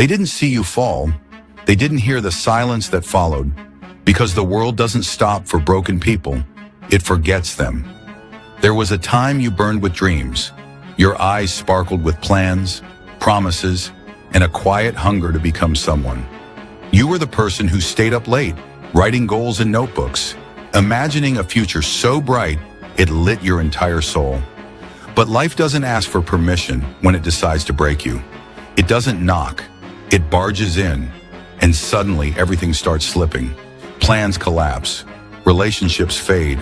They didn't see you fall. They didn't hear the silence that followed, because the world doesn't stop for broken people. It forgets them. There was a time you burned with dreams. Your eyes sparkled with plans, promises, and a quiet hunger to become someone. You were the person who stayed up late, writing goals in notebooks, imagining a future so bright it lit your entire soul. But life doesn't ask for permission when it decides to break you. It doesn't knock. It barges in, and suddenly everything starts slipping. Plans collapse. Relationships fade.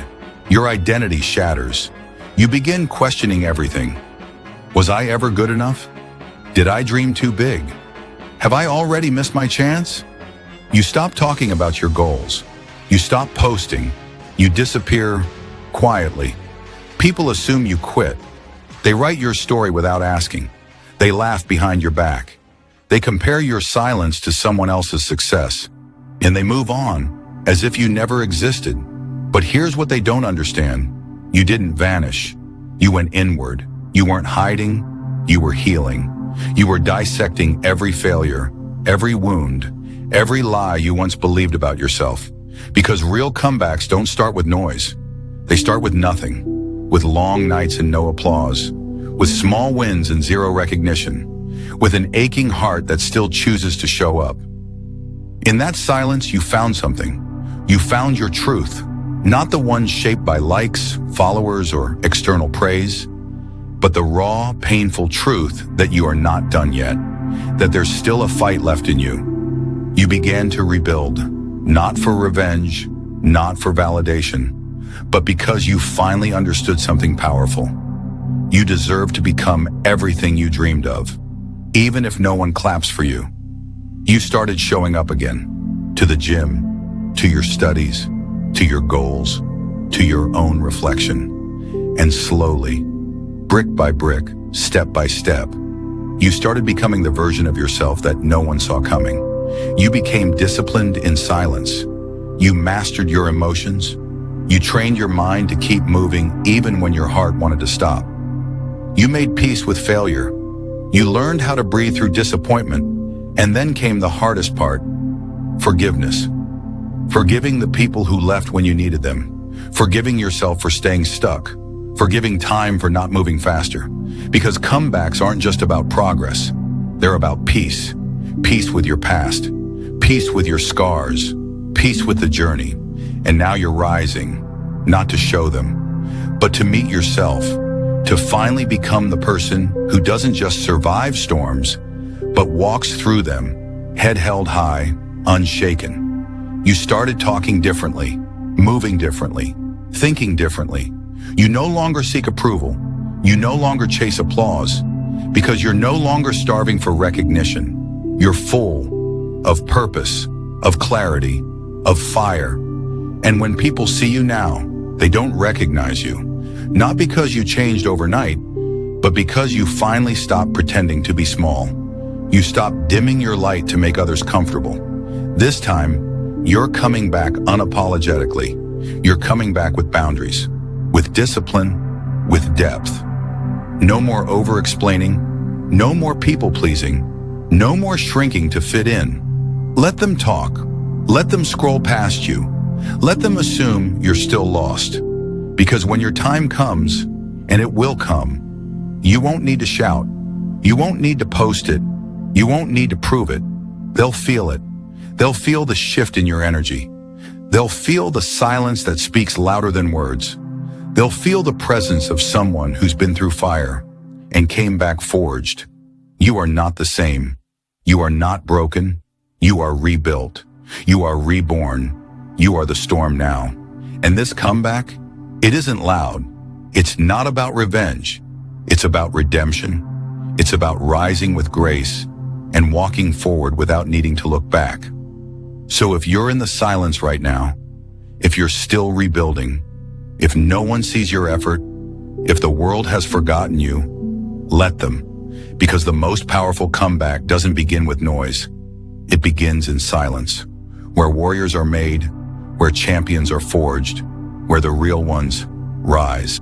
Your identity shatters. You begin questioning everything. Was I ever good enough? Did I dream too big? Have I already missed my chance? You stop talking about your goals. You stop posting. You disappear quietly. People assume you quit. They write your story without asking. They laugh behind your back. They compare your silence to someone else's success. And they move on, as if you never existed. But here's what they don't understand. You didn't vanish. You went inward. You weren't hiding. You were healing. You were dissecting every failure, every wound, every lie you once believed about yourself. Because real comebacks don't start with noise. They start with nothing, with long nights and no applause, with small wins and zero recognition, with an aching heart that still chooses to show up. In that silence, you found something. You found your truth, not the one shaped by likes, followers, or external praise, but the raw, painful truth that you are not done yet, that there's still a fight left in you. You began to rebuild, not for revenge, not for validation, but because you finally understood something powerful. You deserve to become everything you dreamed of, even if no one claps for you. You started showing up again, to the gym, to your studies, to your goals, to your own reflection. And slowly, brick by brick, step by step, you started becoming the version of yourself that no one saw coming. You became disciplined in silence. You mastered your emotions. You trained your mind to keep moving even when your heart wanted to stop. You made peace with failure. You learned how to breathe through disappointment. And then came the hardest part, forgiveness. Forgiving the people who left when you needed them. Forgiving yourself for staying stuck. Forgiving time for not moving faster. Because comebacks aren't just about progress. They're about peace. Peace with your past. Peace with your scars. Peace with the journey. And now you're rising, not to show them, but to meet yourself. To finally become the person who doesn't just survive storms, but walks through them, head held high, unshaken. You started talking differently, moving differently, thinking differently. You no longer seek approval. You no longer chase applause, because you're no longer starving for recognition. You're full of purpose, of clarity, of fire. And when people see you now, they don't recognize you. Not because you changed overnight, but because you finally stopped pretending to be small. You stopped dimming your light to make others comfortable. This time, you're coming back unapologetically. You're coming back with boundaries, with discipline, with depth. No more over-explaining, no more people-pleasing, no more shrinking to fit in. Let them talk. Let them scroll past you. Let them assume you're still lost. Because when your time comes, and it will come, you won't need to shout. You won't need to post it. You won't need to prove it. They'll feel it. They'll feel the shift in your energy. They'll feel the silence that speaks louder than words. They'll feel the presence of someone who's been through fire and came back forged. You are not the same. You are not broken. You are rebuilt. You are reborn. You are the storm now. And this comeback, it isn't loud. It's not about revenge. It's about redemption. It's about rising with grace and walking forward without needing to look back. So if you're in the silence right now, if you're still rebuilding, if no one sees your effort, if the world has forgotten you, let them. Because the most powerful comeback doesn't begin with noise. It begins in silence, where warriors are made, where champions are forged, where the real ones rise.